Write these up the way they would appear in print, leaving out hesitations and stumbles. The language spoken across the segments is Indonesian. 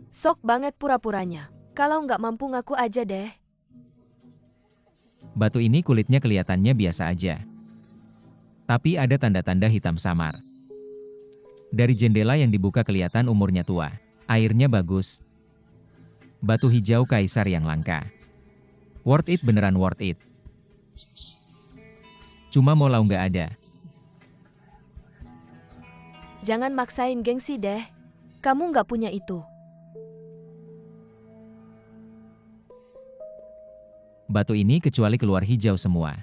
Sok banget pura-puranya. Kalau nggak mampu ngaku aja deh. Batu ini kulitnya kelihatannya biasa aja. Tapi ada tanda-tanda hitam samar. Dari jendela yang dibuka kelihatan umurnya tua. Airnya bagus. Batu hijau kaisar yang langka. Worth it, beneran worth it. Cuma Molau nggak ada. Jangan maksain gengsi deh. Kamu nggak punya itu. Batu ini kecuali keluar hijau semua.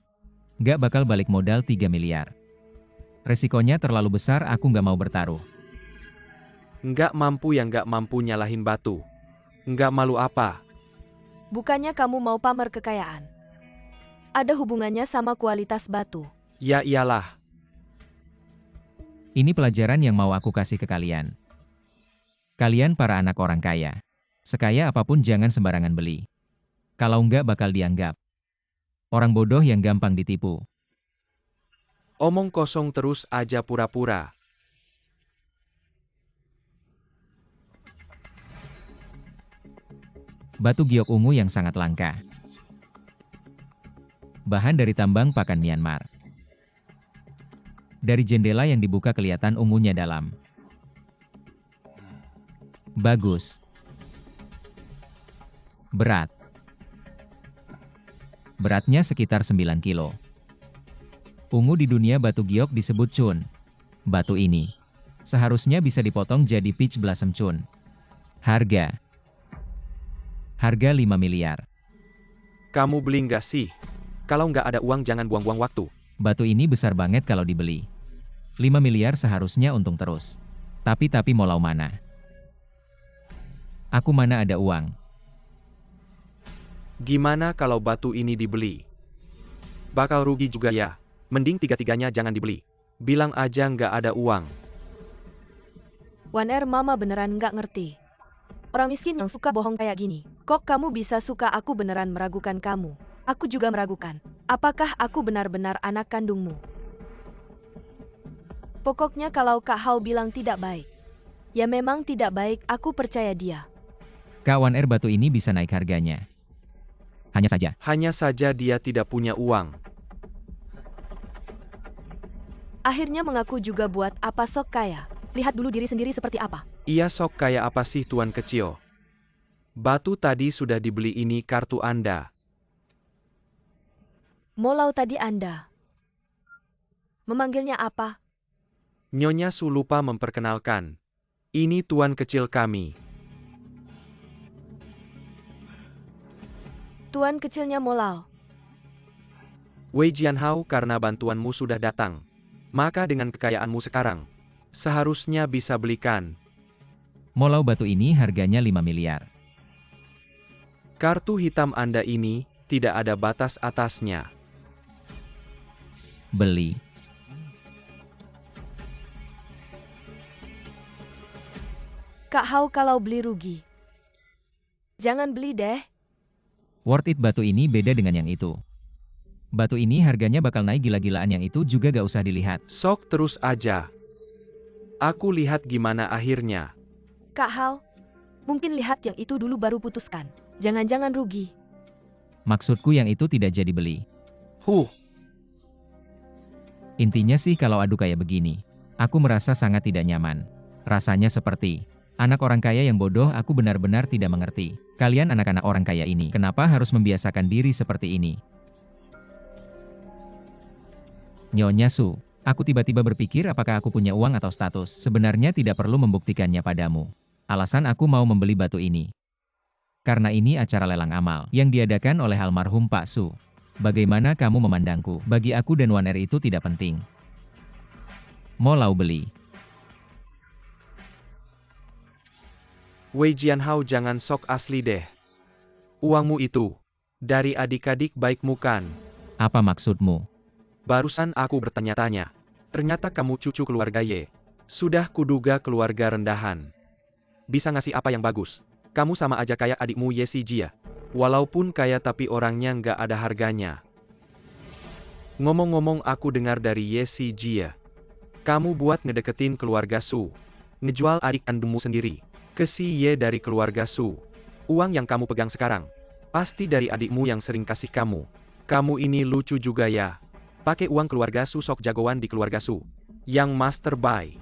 Nggak bakal balik modal 3 miliar. Resikonya terlalu besar, aku nggak mau bertaruh. Nggak mampu yang nggak mampu nyalahin batu. Nggak malu apa? Bukannya kamu mau pamer kekayaan. Ada hubungannya sama kualitas batu. Ya iyalah. Ini pelajaran yang mau aku kasih ke kalian. Kalian para anak orang kaya. Sekaya apapun jangan sembarangan beli. Kalau nggak bakal dianggap orang bodoh yang gampang ditipu. Omong kosong terus aja pura-pura. Batu giok ungu yang sangat langka. Bahan dari tambang pakan Myanmar. Dari jendela yang dibuka kelihatan ungunya dalam. Bagus. Berat. Beratnya sekitar 9 kilo. Ungu di dunia batu giok disebut cun. Batu ini seharusnya bisa dipotong jadi peach blossom cun. Harga 5 miliar. Kamu beli nggak sih? Kalau nggak ada uang jangan buang-buang waktu. Batu ini besar banget kalau dibeli. 5 miliar seharusnya untung terus. Tapi Molau mana? Aku mana ada uang. Gimana kalau batu ini dibeli? Bakal rugi juga ya. Mending tiga-tiganya jangan dibeli. Bilang aja nggak ada uang. Wan Mama beneran nggak ngerti. Orang miskin yang suka bohong kayak gini. Kok kamu bisa suka? Aku beneran meragukan kamu. Aku juga meragukan. Apakah aku benar-benar anak kandungmu? Pokoknya kalau Kak Hao bilang tidak baik. Ya memang tidak baik, aku percaya dia. Kak Wan batu ini bisa naik harganya. Hanya saja dia tidak punya uang. Akhirnya mengaku juga buat apa sok kaya. Lihat dulu diri sendiri seperti apa. Iya sok kaya apa sih Tuan Kecil? Batu tadi sudah dibeli, ini kartu Anda. Molau tadi Anda memanggilnya apa? Nyonya Su lupa memperkenalkan. Ini Tuan Kecil kami. Tuan kecilnya Molau. Wei Jianhao, karena bantuanmu sudah datang. Maka dengan kekayaanmu sekarang, seharusnya bisa belikan. Molau batu ini harganya 5 miliar. Kartu hitam Anda ini, tidak ada batas atasnya. Beli. Kak Hao kalau beli rugi. Jangan beli deh. Worth it, batu ini beda dengan yang itu. Batu ini harganya bakal naik gila-gilaan, yang itu juga gak usah dilihat. Sok terus aja. Aku lihat gimana akhirnya. Kak Hao, mungkin lihat yang itu dulu baru putuskan. Jangan-jangan rugi. Maksudku yang itu tidak jadi beli. Intinya sih kalau adu kayak begini, aku merasa sangat tidak nyaman. Rasanya seperti anak orang kaya yang bodoh. Aku benar-benar tidak mengerti. Kalian anak-anak orang kaya ini, kenapa harus membiasakan diri seperti ini? Nyonya Su, aku tiba-tiba berpikir apakah aku punya uang atau status. Sebenarnya tidak perlu membuktikannya padamu. Alasan aku mau membeli batu ini. Karena ini acara lelang amal yang diadakan oleh almarhum Pak Su. Bagaimana kamu memandangku? Bagi aku dan Wan itu tidak penting. Molau beli. Wei Jianhao, jangan sok asli deh. Uangmu itu dari adik-adik baikmu kan? Apa maksudmu? Barusan aku bertanya-tanya. Ternyata kamu cucu keluarga Ye. Sudah kuduga keluarga rendahan. Bisa ngasih apa yang bagus? Kamu sama aja kayak adikmu Ye Si Jia. Walaupun kaya tapi orangnya nggak ada harganya. Ngomong-ngomong, aku dengar dari Ye Si Jia. Kamu buat ngedeketin keluarga Su. Ngejual adik kandungmu sendiri. Ke si Ye dari keluarga Su. Uang yang kamu pegang sekarang, pasti dari adikmu yang sering kasih kamu. Kamu ini lucu juga ya. Pakai uang keluarga Su sok jagoan di keluarga Su. Yang Master Bai.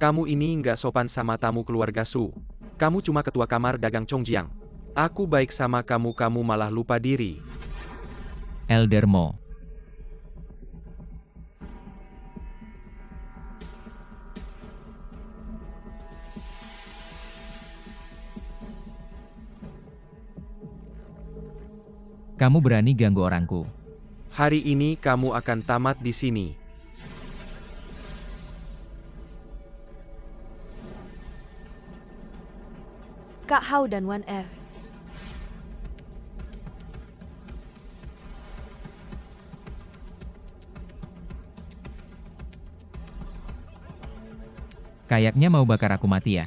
Kamu ini nggak sopan sama tamu keluarga Su. Kamu cuma ketua kamar dagang Chongjiang. Aku baik sama kamu malah lupa diri. Elder Mo. Kamu berani ganggu orangku. Hari ini kamu akan tamat di sini. Kak Hao dan Wan Er. Kayaknya mau bakar aku mati ya.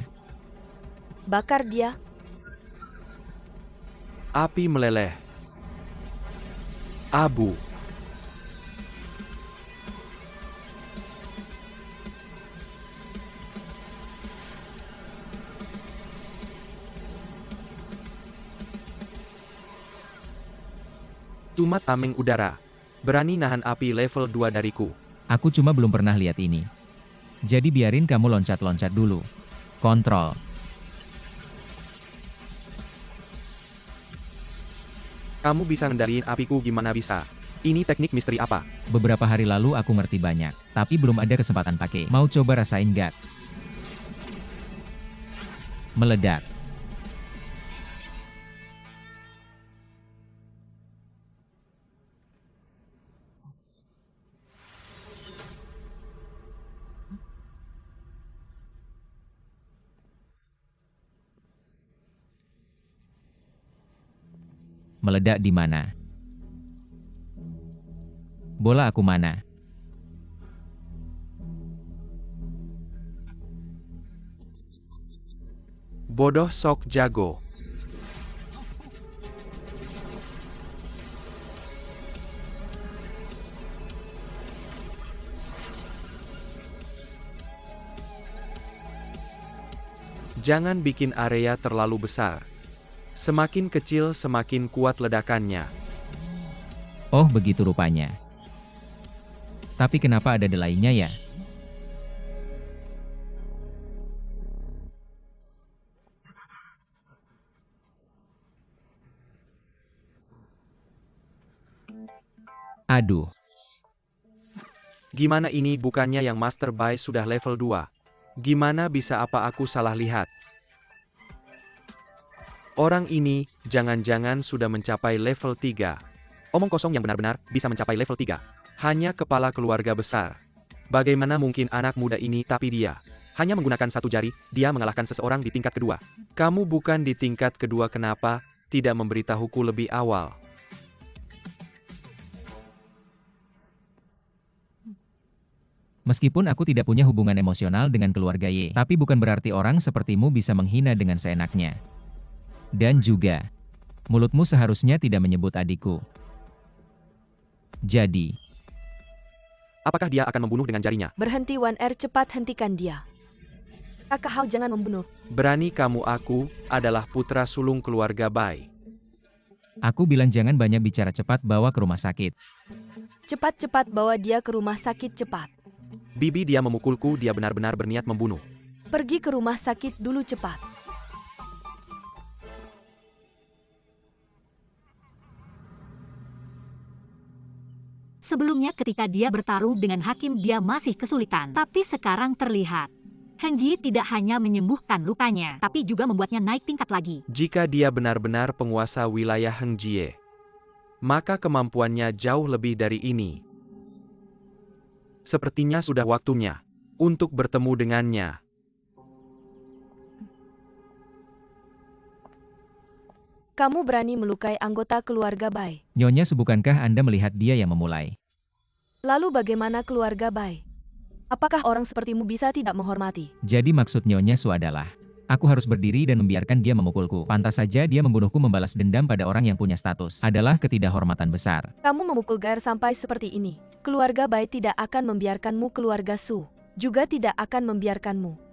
Bakar dia. Api meleleh. Abu. Cuma tameng udara. Berani nahan api level 2 dariku. Aku cuma belum pernah lihat ini. Jadi biarin kamu loncat-loncat dulu. Kontrol. Kamu bisa ngendaliin apiku gimana bisa? Ini teknik misteri apa? Beberapa hari lalu aku ngerti banyak, tapi belum ada kesempatan pakai. Mau coba rasain gak? Meledak. Meledak di mana? Bola aku mana? Bodoh sok jago. Jangan bikin area terlalu besar. Semakin kecil semakin kuat ledakannya. Oh begitu rupanya. Tapi kenapa ada delay-nya ya? Aduh. Gimana ini bukannya yang Master Bai sudah level 2? Gimana bisa apa aku salah lihat? Orang ini, jangan-jangan sudah mencapai level 3. Omong kosong yang benar-benar bisa mencapai level 3. Hanya kepala keluarga besar. Bagaimana mungkin anak muda ini tapi dia hanya menggunakan satu jari, dia mengalahkan seseorang di tingkat kedua. Kamu bukan di tingkat kedua kenapa tidak memberitahuku lebih awal? Meskipun aku tidak punya hubungan emosional dengan keluarga Ye, tapi bukan berarti orang sepertimu bisa menghina dengan seenaknya. Dan juga, mulutmu seharusnya tidak menyebut adikku. Jadi, Apakah dia akan membunuh dengan jarinya? Berhenti Wan Er, cepat hentikan dia. Kakak Hao jangan membunuh. Berani kamu, aku adalah putra sulung keluarga Bai. aku bilang jangan banyak bicara, cepat bawa ke rumah sakit. Cepat-cepat bawa dia ke rumah sakit cepat. Bibi dia memukulku, dia benar-benar berniat membunuh. Pergi ke rumah sakit dulu cepat. Sebelumnya ketika dia bertarung dengan hakim dia masih kesulitan, tapi sekarang terlihat. Heng Ji tidak hanya menyembuhkan lukanya, tapi juga membuatnya naik tingkat lagi. Jika dia benar-benar penguasa wilayah Heng Jie, maka kemampuannya jauh lebih dari ini. Sepertinya sudah waktunya untuk bertemu dengannya. Kamu berani melukai anggota keluarga Bai. Nyonya Su, bukankah Anda melihat dia yang memulai? Lalu bagaimana keluarga Bai? Apakah orang sepertimu bisa tidak menghormati? Jadi maksud Nyonya Su adalah, aku harus berdiri dan membiarkan dia memukulku. Pantas saja dia membunuhku, membalas dendam pada orang yang punya status. Adalah ketidakhormatan besar. Kamu memukul Gaer sampai seperti ini. Keluarga Bai tidak akan membiarkanmu, keluarga Su juga tidak akan membiarkanmu.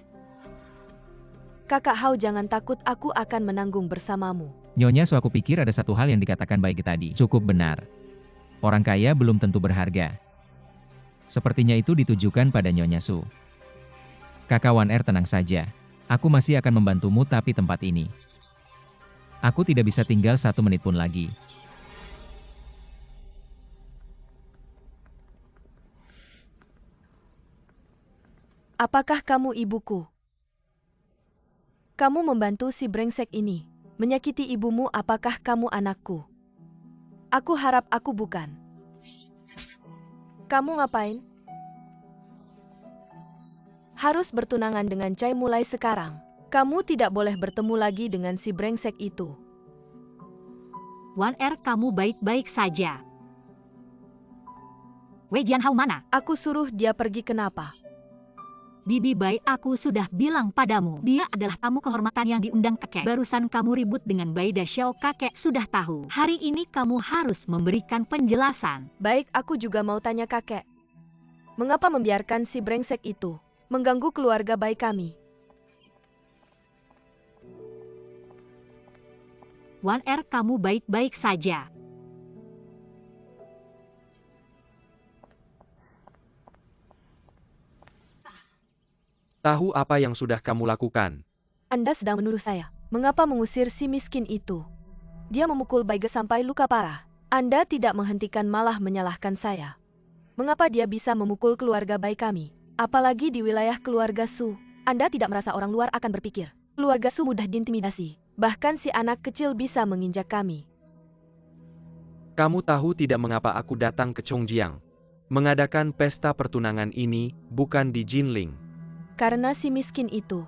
Kakak Hao jangan takut, aku akan menanggung bersamamu. Nyonya Su, aku pikir ada satu hal yang dikatakan Bayi tadi. Cukup benar. Orang kaya belum tentu berharga. Sepertinya itu ditujukan pada Nyonya Su. Kakak Wan Er, tenang saja. Aku masih akan membantumu, tapi tempat ini. Aku tidak bisa tinggal 1 menit pun lagi. Apakah kamu ibuku? Kamu membantu si brengsek ini, menyakiti ibumu. Apakah kamu anakku? Aku harap aku bukan. Kamu ngapain? Harus bertunangan dengan Chai mulai sekarang. Kamu tidak boleh bertemu lagi dengan si brengsek itu. Wan Er, kamu baik-baik saja. Wei Jianhao mana? Aku suruh dia pergi, kenapa? Bibi Bai, aku sudah bilang padamu, dia adalah tamu kehormatan yang diundang kakek. Barusan kamu ribut dengan Bai Daxiao, kakek sudah tahu. Hari ini kamu harus memberikan penjelasan. Baik, aku juga mau tanya kakek. Mengapa membiarkan si brengsek itu mengganggu keluarga baik kami? Wan Er, kamu baik-baik saja. Tahu apa yang sudah kamu lakukan? Anda sedang menuduh saya. Mengapa mengusir si miskin itu? Dia memukul Baige sampai luka parah. Anda tidak menghentikan, malah menyalahkan saya. Mengapa dia bisa memukul keluarga baik kami? Apalagi di wilayah keluarga Su. Anda tidak merasa orang luar akan berpikir keluarga Su mudah diintimidasi. Bahkan si anak kecil bisa menginjak kami. Kamu tahu tidak mengapa aku datang ke Chongjiang? Mengadakan pesta pertunangan ini bukan di Jinling. Karena si miskin itu.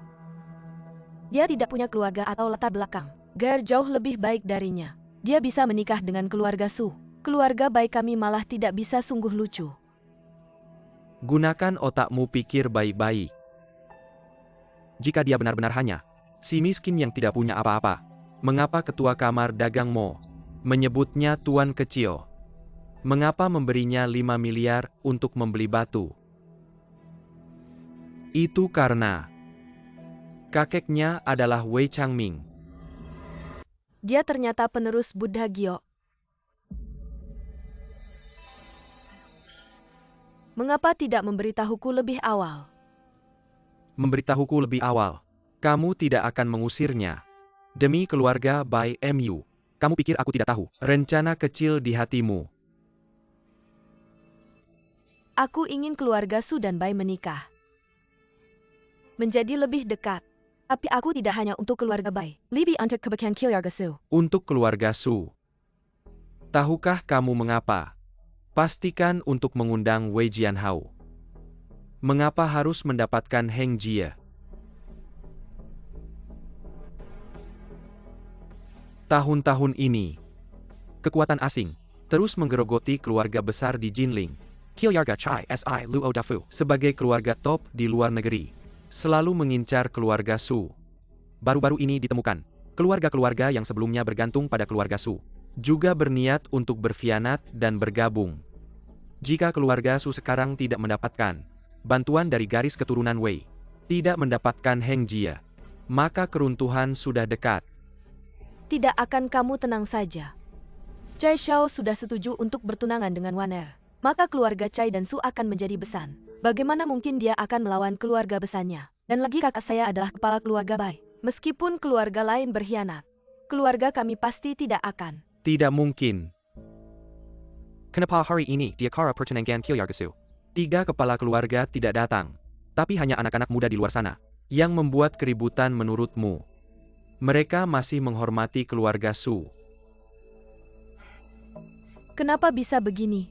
Dia tidak punya keluarga atau latar belakang. Gar jauh lebih baik darinya. Dia bisa menikah dengan keluarga Su. Keluarga baik kami malah tidak bisa, sungguh lucu. Gunakan otakmu, pikir baik-baik. Jika dia benar-benar hanya si miskin yang tidak punya apa-apa, mengapa ketua kamar dagang Mo menyebutnya tuan kecil? Mengapa memberinya 5 miliar untuk membeli batu? Itu karena kakeknya adalah Wei Changming. Dia ternyata penerus Buddha Gyo. Mengapa tidak memberitahuku lebih awal? Memberitahuku lebih awal, kamu tidak akan mengusirnya. Demi keluarga Bai Mu, kamu pikir aku tidak tahu rencana kecil di hatimu? Aku ingin keluarga Su dan Bai menikah. Menjadi lebih dekat. Tapi aku tidak hanya untuk keluarga Bai. Lebih untuk kebaikan keluarga Su. Untuk keluarga Su. Tahukah kamu mengapa? Pastikan untuk mengundang Wei Jianhao. Mengapa harus mendapatkan Heng Jie? Tahun-tahun ini, kekuatan asing terus menggerogoti keluarga besar di Jinling. Keluarga Chai Si Luo Dafu sebagai keluarga top di luar negeri selalu mengincar keluarga Su. Baru-baru ini ditemukan, keluarga-keluarga yang sebelumnya bergantung pada keluarga Su juga berniat untuk berkhianat dan bergabung. Jika keluarga Su sekarang tidak mendapatkan bantuan dari garis keturunan Wei, tidak mendapatkan Heng Jie, maka keruntuhan sudah dekat. Tidak akan, kamu tenang saja. Chai Xiao sudah setuju untuk bertunangan dengan Wan Er. Maka keluarga Chai dan Su akan menjadi besan. Bagaimana mungkin dia akan melawan keluarga besarnya? Dan lagi kakak saya adalah kepala keluarga Bai. Meskipun keluarga lain berkhianat, keluarga kami pasti tidak akan. Tidak mungkin. Kenapa hari ini di acara pertunangan keluarga Su 3 kepala keluarga tidak datang, tapi hanya anak-anak muda di luar sana yang membuat keributan menurutmu? Mereka masih menghormati keluarga Su. Kenapa bisa begini?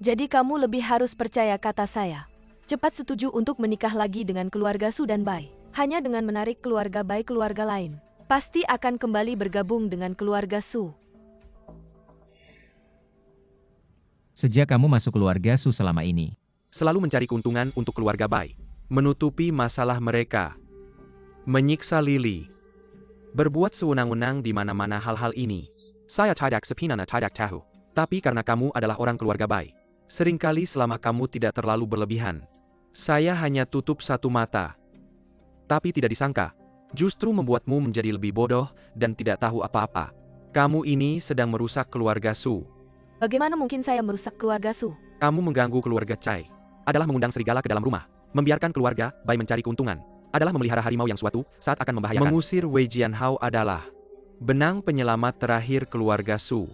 Jadi kamu lebih harus percaya kata saya. Cepat setuju untuk menikah lagi dengan keluarga Su dan Bai. Hanya dengan menarik keluarga Bai, keluarga lain pasti akan kembali bergabung dengan keluarga Su. Sejak kamu masuk keluarga Su selama ini, Selalu mencari keuntungan untuk keluarga Bai, menutupi masalah mereka, menyiksa Lily, berbuat sewenang-wenang di mana-mana. Hal-hal ini saya tidak sepinana tidak tahu. Tapi karena kamu adalah orang keluarga Bai, seringkali selama kamu tidak terlalu berlebihan, saya hanya tutup satu mata. Tapi tidak disangka, justru membuatmu menjadi lebih bodoh dan tidak tahu apa-apa. Kamu ini sedang merusak keluarga Su. Bagaimana mungkin saya merusak keluarga Su? Kamu mengganggu keluarga Chai. Adalah mengundang serigala ke dalam rumah. Membiarkan keluarga Bai mencari keuntungan. Adalah memelihara harimau yang suatu saat akan membahayakan. Mengusir Wei Jianhao adalah benang penyelamat terakhir keluarga Su.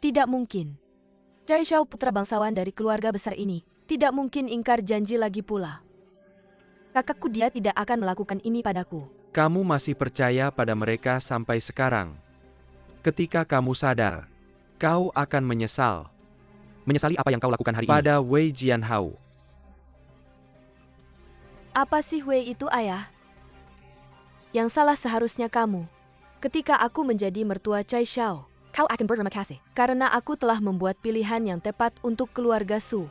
Tidak mungkin. Chai Shao putra bangsawan dari keluarga besar ini tidak mungkin ingkar janji lagi pula. Kakakku dia tidak akan melakukan ini padaku. Kamu masih percaya pada mereka sampai sekarang. Ketika kamu sadar, kau akan menyesal. Menyesali apa yang kau lakukan hari ini pada Wei Jianhao. Apa sih Wei itu, Ayah? Yang salah seharusnya kamu. Ketika aku menjadi mertua Chai Shao, kau akan berterima kasih karena aku telah membuat pilihan yang tepat untuk keluarga Su.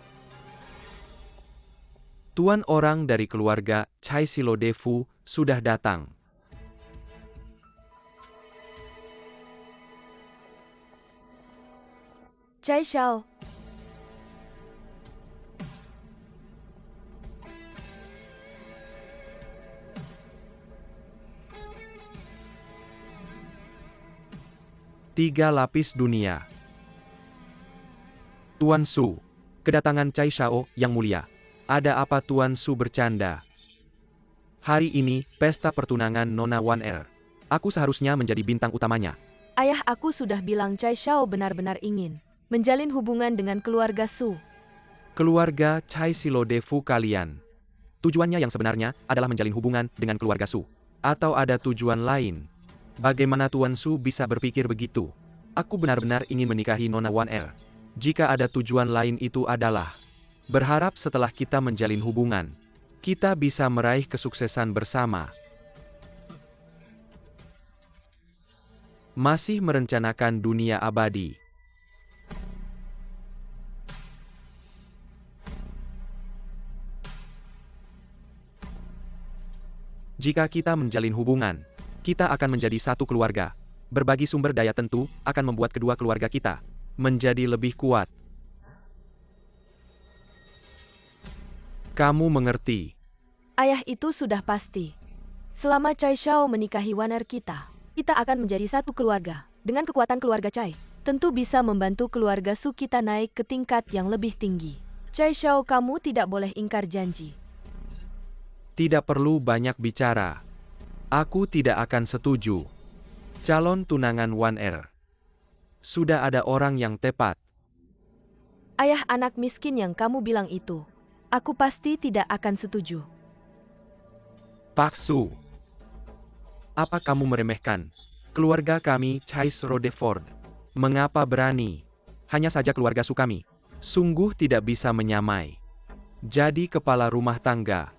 Tuan orang dari keluarga Chai Silo Defu sudah datang. Chai Shao. Tiga lapis dunia. Tuan Su, kedatangan Chai Shao yang mulia. Ada apa Tuan Su bercanda? Hari ini, pesta pertunangan Nona Wan Er. Aku seharusnya menjadi bintang utamanya. Ayah, aku sudah bilang Chai Shao benar-benar ingin menjalin hubungan dengan keluarga Su. Keluarga Chai Silo Defu kalian. Tujuannya yang sebenarnya adalah menjalin hubungan dengan keluarga Su. Atau ada tujuan lain? Bagaimana Tuan Su bisa berpikir begitu? Aku benar-benar ingin menikahi Nona Wan Er. Jika ada tujuan lain itu adalah berharap setelah kita menjalin hubungan, kita bisa meraih kesuksesan bersama. Masih merencanakan dunia abadi. Jika kita menjalin hubungan, kita akan menjadi satu keluarga. Berbagi sumber daya tentu akan membuat kedua keluarga kita menjadi lebih kuat. Kamu mengerti? Ayah, itu sudah pasti. Selama Chai Shao menikahi Wan Er kita akan menjadi satu keluarga. Dengan kekuatan keluarga Chai, tentu bisa membantu keluarga Su kita naik ke tingkat yang lebih tinggi. Chai Shao, kamu tidak boleh ingkar janji. Tidak perlu banyak bicara. Aku tidak akan setuju. Calon tunangan Wan Er. Sudah ada orang yang tepat. Ayah, anak miskin yang kamu bilang itu, aku pasti tidak akan setuju. Pak Su. Apa kamu meremehkan keluarga kami Chai Rodeford? Mengapa berani? Hanya saja keluarga Su kami sungguh tidak bisa menyamai. Jadi kepala rumah tangga.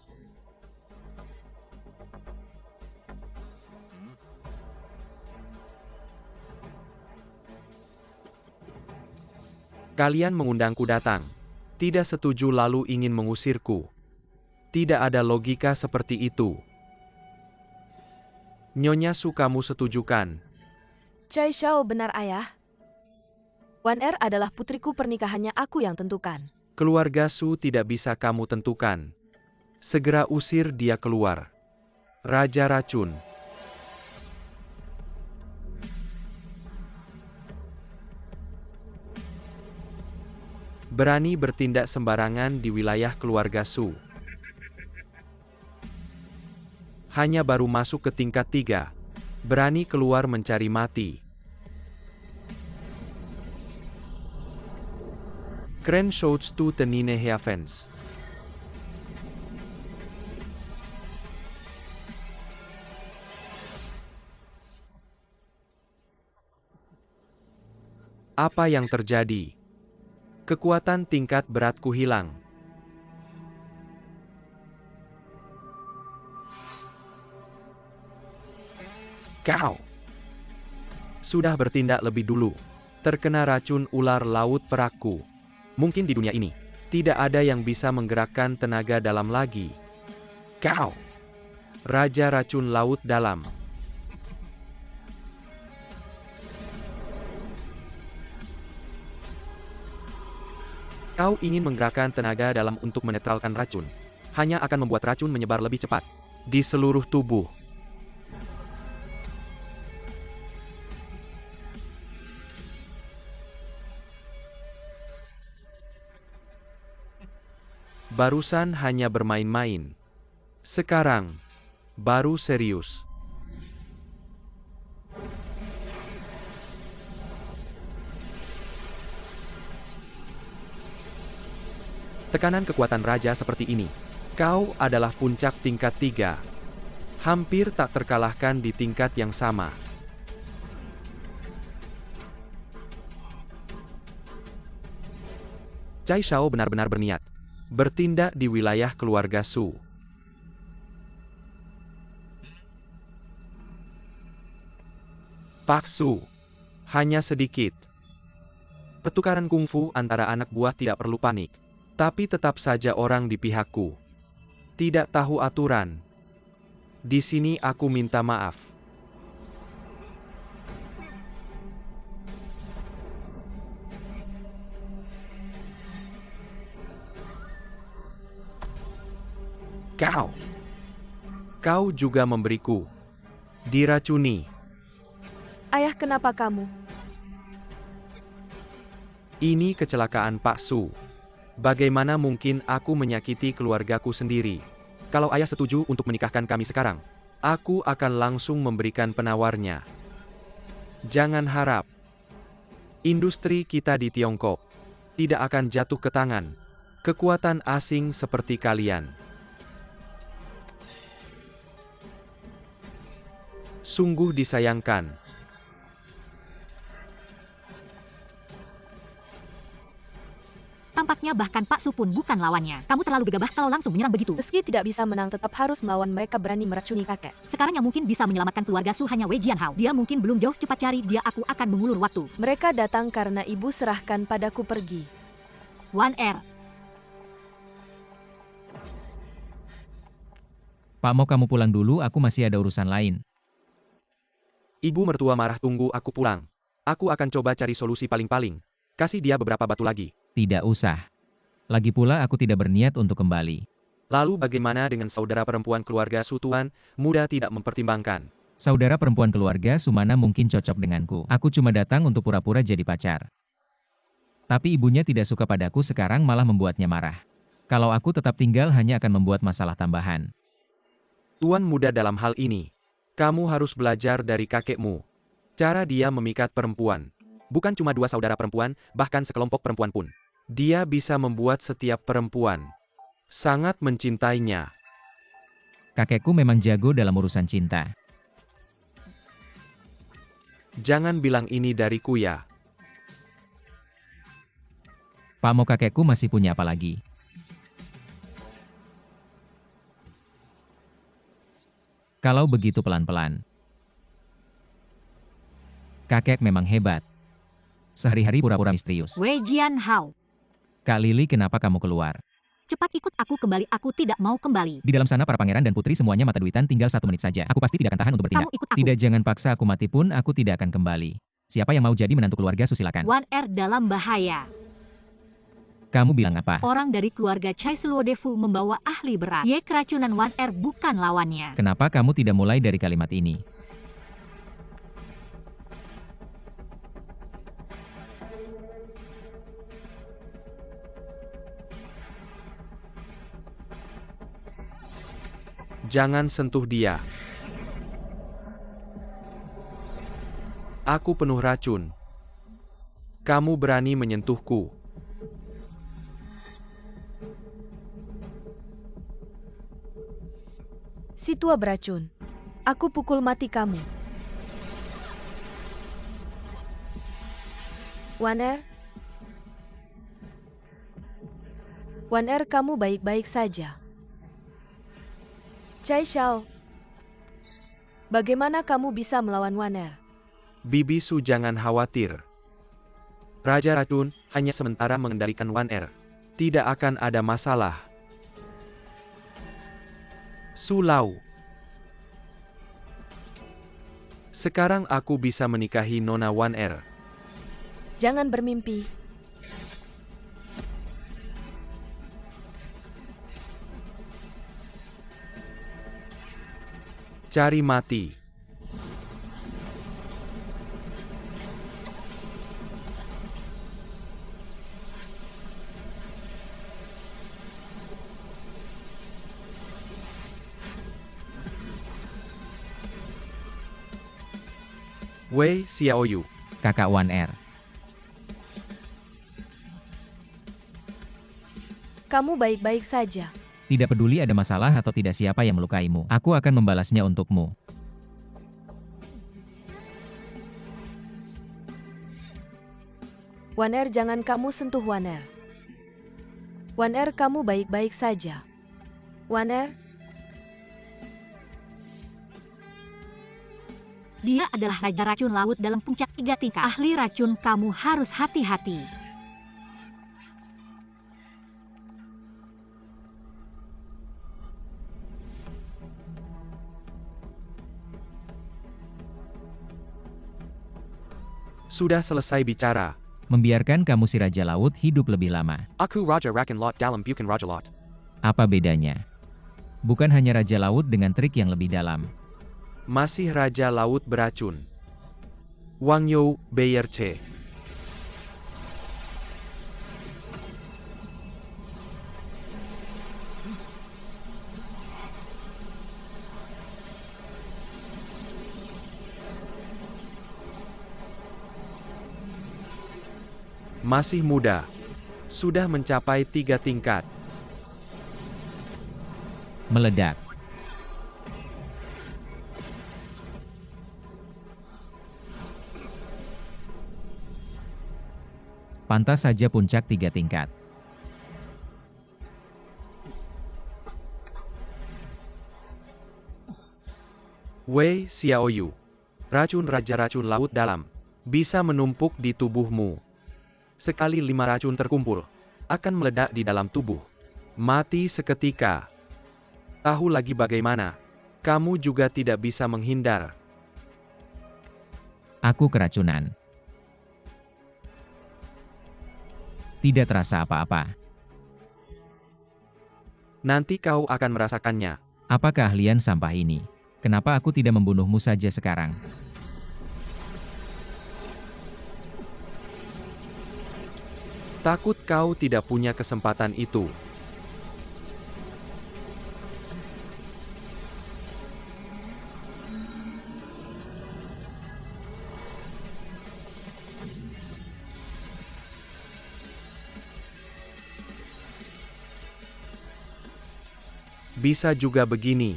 Kalian mengundangku datang. Tidak setuju lalu ingin mengusirku. Tidak ada logika seperti itu. Nyonya Su, kamu setujukan? Chai Shao benar, Ayah. Wan Er adalah putriku, pernikahannya aku yang tentukan. Keluarga Su tidak bisa kamu tentukan. Segera usir dia keluar. Raja Racun. Berani bertindak sembarangan di wilayah keluarga Su. Hanya baru masuk ke tingkat 3. Berani keluar mencari mati. Kren Shouts tu tenine heavens. Apa yang terjadi? Kekuatan tingkat beratku hilang. Kau sudah bertindak lebih dulu. Terkena racun ular laut peraku. Mungkin di dunia ini tidak ada yang bisa menggerakkan tenaga dalam lagi. Kau, Raja Racun Laut Dalam. Kau ingin menggerakkan tenaga dalam untuk menetralkan racun. Hanya akan membuat racun menyebar lebih cepat. di seluruh tubuh. Barusan hanya bermain-main. Sekarang, baru serius. Tekanan kekuatan raja seperti ini. Kau adalah puncak tingkat 3. Hampir tak terkalahkan di tingkat yang sama. Cai Shao benar-benar berniat bertindak di wilayah keluarga Su. Pak Su, hanya sedikit. Pertukaran kungfu antara anak buah tidak perlu panik, tapi tetap saja orang di pihakku tidak tahu aturan. Di sini aku minta maaf. Kau juga memberiku diracuni. Ayah, kenapa kamu? Ini kecelakaan Pak Su. Bagaimana mungkin aku menyakiti keluargaku sendiri? Kalau ayah setuju untuk menikahkan kami sekarang, aku akan langsung memberikan penawarnya. Jangan harap industri kita di Tiongkok tidak akan jatuh ke tangan kekuatan asing seperti kalian. Sungguh disayangkan. Tampaknya bahkan Pak Su pun bukan lawannya. Kamu terlalu gegabah kalau langsung menyerang begitu. Meski tidak bisa menang, tetap harus melawan mereka berani meracuni kakek. Sekarang yang mungkin bisa menyelamatkan keluarga Su hanya Wei Jianhao. Dia mungkin belum jauh, cepat cari dia, aku akan mengulur waktu. Mereka datang karena ibu serahkan padaku pergi. Wan Er. Pak, mau kamu pulang dulu, aku masih ada urusan lain. Ibu mertua marah, tunggu aku pulang. Aku akan coba cari solusi paling-paling. Kasih dia beberapa batu lagi. Tidak usah. Lagi pula aku tidak berniat untuk kembali. Lalu bagaimana dengan saudara perempuan keluarga Su Tuan? Muda tidak mempertimbangkan. Saudara perempuan keluarga Sumana mungkin cocok denganku. Aku cuma datang untuk pura-pura jadi pacar. Tapi ibunya tidak suka padaku, sekarang malah membuatnya marah. Kalau aku tetap tinggal hanya akan membuat masalah tambahan. Tuan muda dalam hal ini, kamu harus belajar dari kakekmu. Cara dia memikat perempuan. Bukan cuma 2 saudara perempuan, bahkan sekelompok perempuan pun. Dia bisa membuat setiap perempuan sangat mencintainya. Kakekku memang jago dalam urusan cinta. Jangan bilang ini dariku ya. Pak, mau kakekku masih punya apa lagi? Kalau begitu pelan-pelan. Kakek memang hebat. Sehari-hari pura-pura misterius. Wei Jianhao. Kak Lili, kenapa kamu keluar? Cepat ikut aku kembali, aku tidak mau kembali. Di dalam sana para pangeran dan putri semuanya mata duitan, tinggal 1 menit saja. Aku pasti tidak akan tahan untuk bertindak. Kamu ikut aku. Tidak, jangan paksa aku mati pun aku tidak akan kembali. Siapa yang mau jadi menantu keluarga Su, silakan. Wan Er dalam bahaya. Kamu bilang apa? Orang dari keluarga Chai Sluodefu membawa ahli berat. Ye, keracunan Wan Er bukan lawannya. Kenapa kamu tidak mulai dari kalimat ini? Jangan sentuh dia. Aku penuh racun. Kamu berani menyentuhku. Si tua beracun. Aku pukul mati kamu. Wan Er? Wan Er, kamu baik-baik saja. Cai Shao, bagaimana kamu bisa melawan Wan Er? Bibi Su, jangan khawatir. Raja Racun hanya sementara mengendalikan Wan Er. Tidak akan ada masalah. Su Lau. Sekarang aku bisa menikahi Nona Wan Er. Jangan bermimpi. Cari mati. Wei Xiaoyu. Kakak Wan Er. Kamu baik-baik saja. Tidak peduli ada masalah atau tidak siapa yang melukaimu. Aku akan membalasnya untukmu. Wan Er, jangan kamu sentuh Wan Er. Wan Er, kamu baik-baik saja. Wan Er, Dia adalah Raja Racun Laut dalam puncak 3 tingkat. Ahli racun, kamu harus hati-hati. Sudah selesai bicara. Membiarkan kamu si Raja Laut hidup lebih lama. Aku Raja Rakan Lot dalam bukan Raja Lot. Apa bedanya? Bukan hanya Raja Laut dengan trik yang lebih dalam. Masih Raja Laut beracun. Wang You BRC. Masih muda. Sudah mencapai 3 tingkat. Meledak. Pantas saja puncak 3 tingkat. Wei Xiaoyu. Racun Raja Racun Laut Dalam. Bisa menumpuk di tubuhmu. Sekali 5 racun terkumpul, akan meledak di dalam tubuh. Mati seketika. Tahu lagi bagaimana? Kamu juga tidak bisa menghindar. Aku keracunan. Tidak terasa apa-apa. Nanti kau akan merasakannya. Apa keahlian sampah ini? Kenapa aku tidak membunuhmu saja sekarang? Takut kau tidak punya kesempatan itu. Bisa juga begini.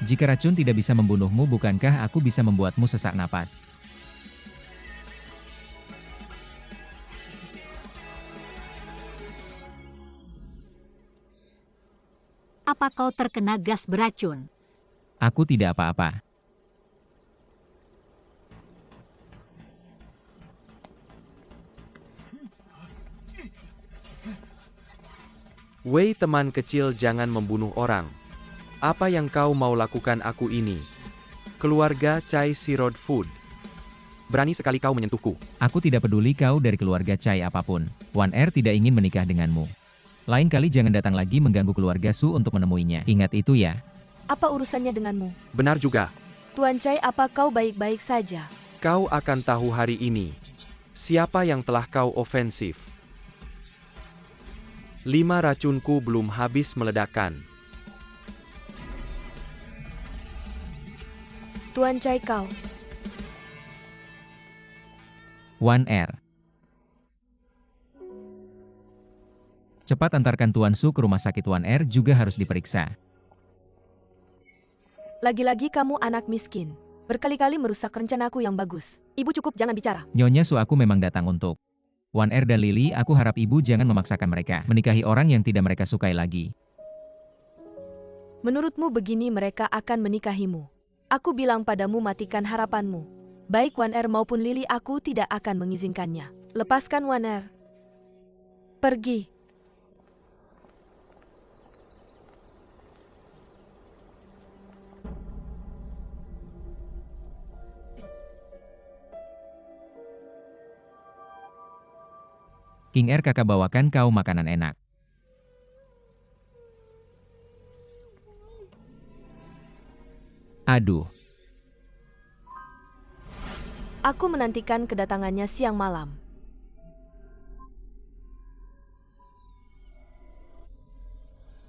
Jika racun tidak bisa membunuhmu, bukankah aku bisa membuatmu sesak napas? Apa kau terkena gas beracun? Aku tidak apa-apa. Wei teman kecil, jangan membunuh orang. Apa yang kau mau lakukan aku ini? Keluarga Chai Sirod Food. Berani sekali kau menyentuhku. Aku tidak peduli kau dari keluarga Chai apapun. Wan Er tidak ingin menikah denganmu. Lain kali jangan datang lagi mengganggu keluarga Su untuk menemuinya. Ingat itu ya. apa urusannya denganmu? Benar juga. Tuan Chai, apa kau baik-baik saja? Kau akan tahu hari ini. Siapa yang telah kau ofensif? 5 racunku belum habis meledakkan. Tuan Chai, kau. Wan Er. Cepat antarkan Tuan Su ke rumah sakit. Wan Er juga harus diperiksa. Lagi-lagi kamu anak miskin. berkali-kali merusak rencanaku yang bagus. Ibu cukup jangan bicara. Nyonya Su, aku memang datang untuk Wan Er dan Lily. Aku harap ibu jangan memaksakan mereka menikahi orang yang tidak mereka sukai lagi. Menurutmu begini mereka akan menikahimu. Aku bilang padamu matikan harapanmu. Baik Wan Er maupun Lily aku tidak akan mengizinkannya. Lepaskan Wan Er. Pergi. King Er, kakak bawakan kau makanan enak. Aduh, Aku menantikan kedatangannya siang malam.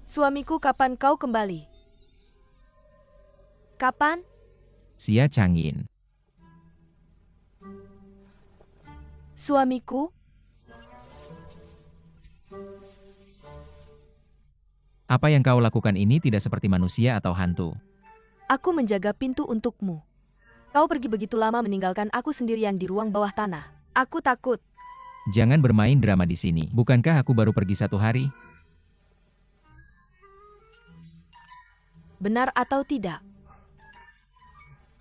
Suamiku, kapan kau kembali? Kapan? Xia Changyin. Suamiku? Apa yang kau lakukan ini tidak seperti manusia atau hantu. Aku menjaga pintu untukmu. Kau pergi begitu lama meninggalkan aku sendirian di ruang bawah tanah. Aku takut. Jangan bermain drama di sini. Bukankah aku baru pergi 1 hari? Benar atau tidak?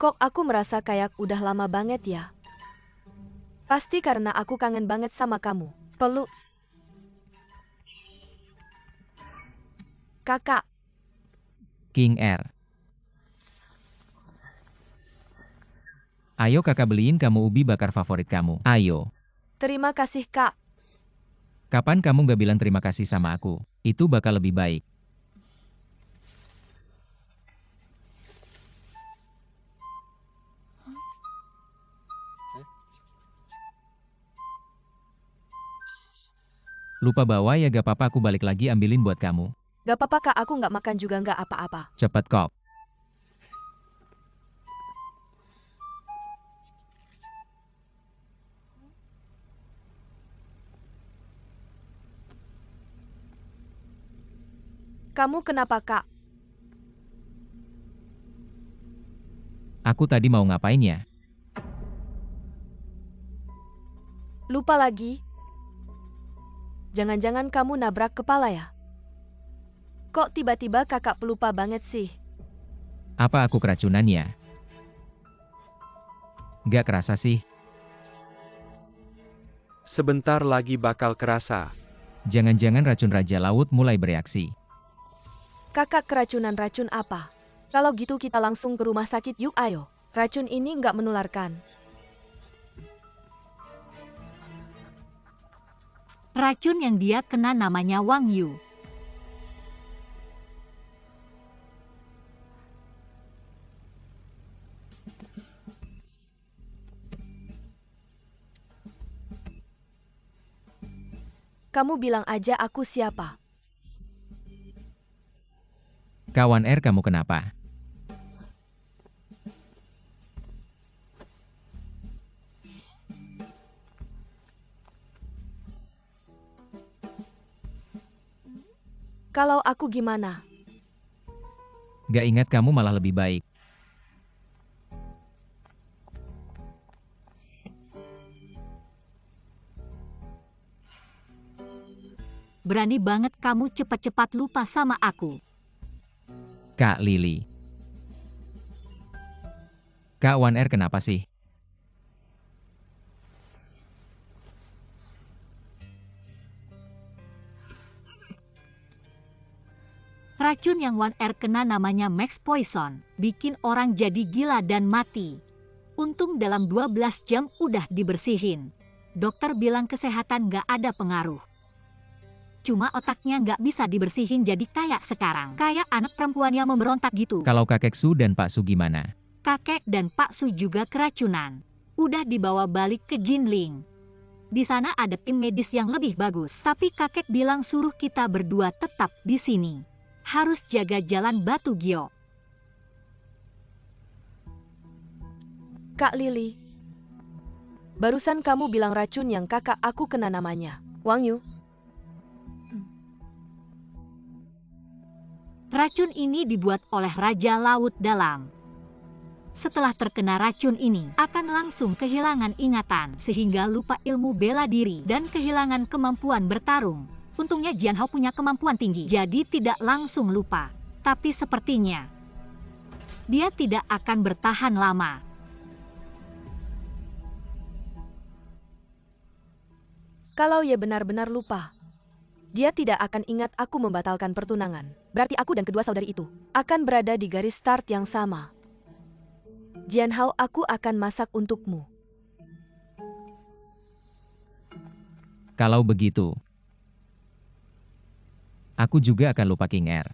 Kok aku merasa kayak udah lama banget ya? Pasti karena aku kangen banget sama kamu. Peluk. Kakak. King Er. Ayo kakak beliin kamu ubi bakar favorit kamu. Ayo. Terima kasih, Kak. Kapan kamu gak bilang terima kasih sama aku? Itu bakal lebih baik. Lupa bawa ya, gak apa-apa, aku balik lagi ambilin buat kamu. Gak apa-apa, Kak. Aku nggak makan juga nggak apa-apa. Cepet kok. Kamu kenapa, Kak? Aku tadi mau ngapain ya? Lupa lagi? Jangan-jangan kamu nabrak kepala ya? Kok tiba-tiba kakak pelupa banget sih? Apa aku keracunan ya? Gak kerasa sih. Sebentar lagi bakal kerasa. Jangan-jangan racun Raja Laut mulai bereaksi. Kakak keracunan racun apa? Kalau gitu kita langsung ke rumah sakit yuk ayo. Racun ini nggak menularkan. Racun yang dia kena namanya Wang Yu. Kamu bilang aja aku siapa? Kawan R, kamu kenapa? Kalau aku gimana? Gak ingat kamu malah lebih baik. Berani banget kamu cepat-cepat lupa sama aku. Kak Lily. Kak Wan R, kenapa sih? Racun yang Wan Er kena namanya Max Poison, bikin orang jadi gila dan mati. Untung dalam 12 jam udah dibersihin. Dokter bilang kesehatan gak ada pengaruh. Cuma otaknya nggak bisa dibersihin jadi kayak sekarang. Kayak anak perempuan yang memberontak gitu. Kalau kakek Su dan Pak Su gimana? Kakek dan Pak Su juga keracunan. Udah dibawa balik ke Jinling. Di sana ada tim medis yang lebih bagus. Tapi kakek bilang suruh kita berdua tetap di sini. Harus jaga jalan Batu Gio. Kak Lily. Barusan kamu bilang racun yang kakak aku kena namanya Wang Yu. Racun ini dibuat oleh Raja Laut Dalam. setelah terkena racun ini akan langsung kehilangan ingatan sehingga lupa ilmu bela diri dan kehilangan kemampuan bertarung. Untungnya Jian Hao punya kemampuan tinggi, jadi tidak langsung lupa. Tapi sepertinya dia tidak akan bertahan lama. Kalau Ye benar-benar lupa, dia tidak akan ingat aku membatalkan pertunangan. Berarti aku dan kedua saudari itu akan berada di garis start yang sama. Jian Hao, aku akan masak untukmu. Kalau begitu, aku juga akan lupa King Er.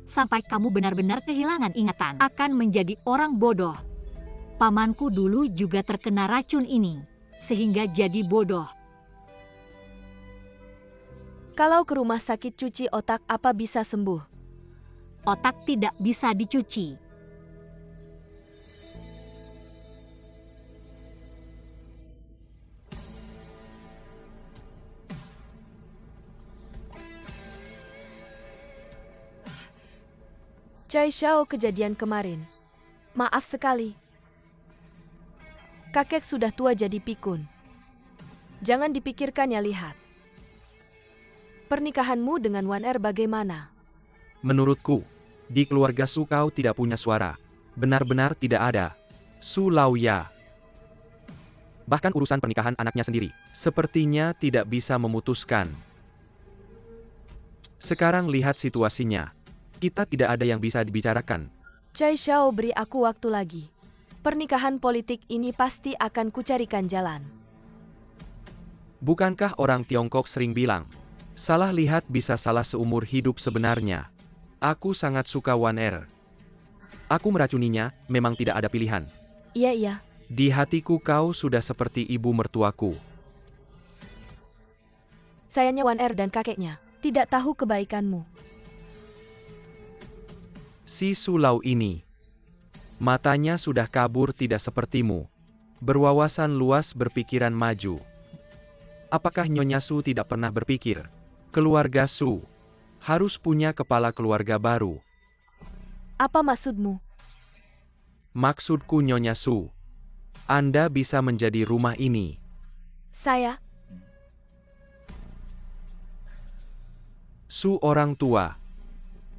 Sampai kamu benar-benar kehilangan ingatan, akan menjadi orang bodoh. Pamanku dulu juga terkena racun ini, sehingga jadi bodoh. Kalau ke rumah sakit cuci otak, apa bisa sembuh? Otak tidak bisa dicuci. Cai Xiao, kejadian kemarin. Maaf sekali. Kakek sudah tua jadi pikun. Jangan dipikirkan ya, lihat. Pernikahanmu dengan Wan Er bagaimana? Menurutku, di keluarga Su kau tidak punya suara. Benar-benar tidak ada. Su Lauya. Bahkan urusan pernikahan anaknya sendiri, sepertinya tidak bisa memutuskan. Sekarang lihat situasinya. Kita tidak ada yang bisa dibicarakan. Cai Xiao, beri aku waktu lagi. Pernikahan politik ini pasti akan kucarikan jalan. Bukankah orang Tiongkok sering bilang, salah lihat bisa salah seumur hidup sebenarnya. Aku sangat suka Wan Er. Aku meracuninya, memang tidak ada pilihan. Iya. Di hatiku kau sudah seperti ibu mertuaku. Sayangnya Wan Er dan kakeknya tidak tahu kebaikanmu. Si Su Lau ini, matanya sudah kabur, tidak sepertimu. Berwawasan luas, berpikiran maju. Apakah Nyonya Su tidak pernah berpikir, keluarga Su harus punya kepala keluarga baru? Apa maksudmu? Maksudku Nyonya Su, Anda bisa menjadi rumah ini. Saya? Su orang tua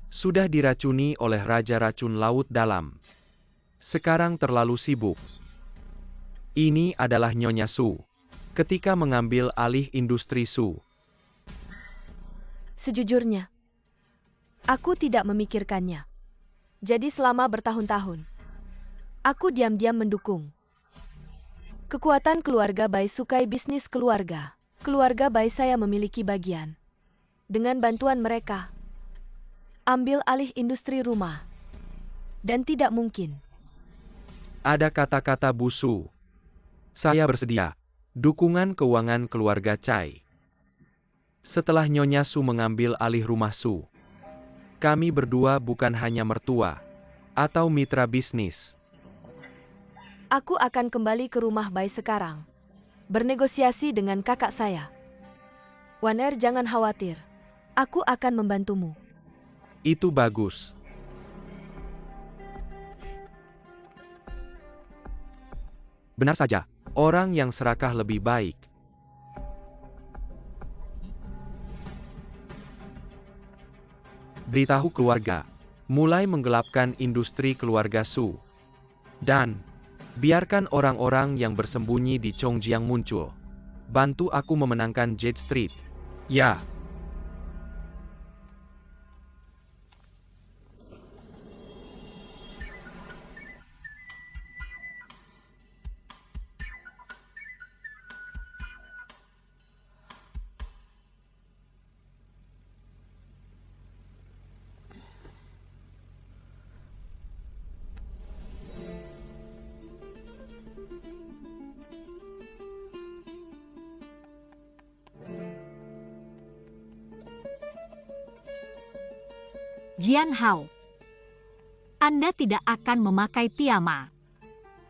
sudah diracuni oleh Raja Racun Laut Dalam. Sekarang terlalu sibuk. Ini adalah Nyonya Su ketika mengambil alih industri Su. Sejujurnya, aku tidak memikirkannya. Jadi selama bertahun-tahun, aku diam-diam mendukung. Kekuatan keluarga Bai sukai bisnis keluarga. Keluarga Bai saya memiliki bagian. Dengan bantuan mereka, ambil alih industri rumah. Dan tidak mungkin. Ada kata-kata Bu Su. Saya bersedia. Dukungan keuangan keluarga Cai. Setelah Nyonya Su mengambil alih rumah Su, kami berdua bukan hanya mertua atau mitra bisnis. Aku akan kembali ke rumah Bai sekarang. Bernegosiasi dengan kakak saya. Wan Er, jangan khawatir. Aku akan membantumu. Itu bagus. Benar saja, orang yang serakah lebih baik. Beritahu keluarga, mulai menggelapkan industri keluarga Su. Dan, biarkan orang-orang yang bersembunyi di Chongjiang muncul. Bantu aku memenangkan Jade Street. Ya. Jian Hao, Anda tidak akan memakai piyama.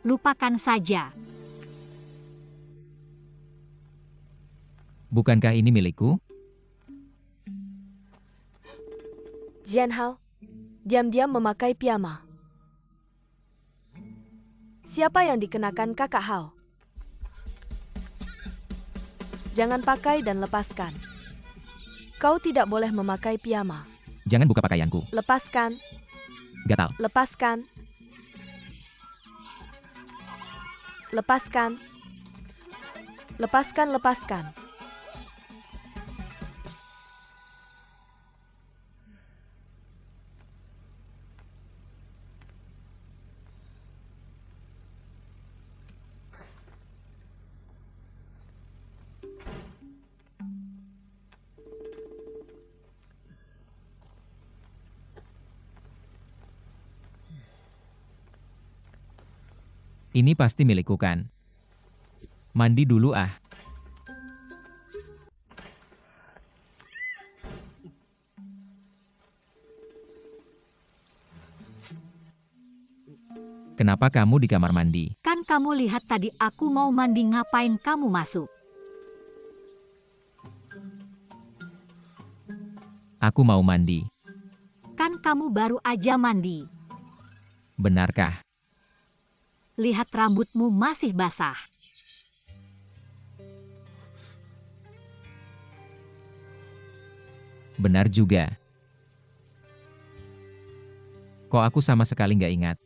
Lupakan saja. Bukankah ini milikku? Jian Hao diam-diam memakai piyama. Siapa yang dikenakan kakak Hao? Jangan pakai dan lepaskan. Kau tidak boleh memakai piyama. Jangan buka pakaianku. Lepaskan, Gatal. lepaskan. Lepaskan. Lepaskan, lepaskan. Ini pasti milikku kan? Mandi dulu ah. Kenapa kamu di kamar mandi? Kan kamu lihat tadi aku mau mandi, ngapain kamu masuk? Aku mau mandi. Kan kamu baru aja mandi. Benarkah? Lihat rambutmu masih basah. Benar juga. Kok aku sama sekali nggak ingat?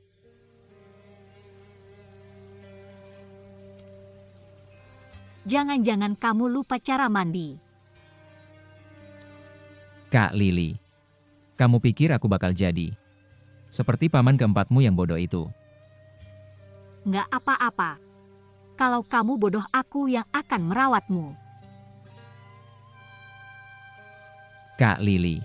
Jangan-jangan kamu lupa cara mandi. Kak Lili, kamu pikir aku bakal jadi seperti paman keempatmu yang bodoh itu? Nggak apa-apa. Kalau kamu bodoh, aku yang akan merawatmu. Kak Lili.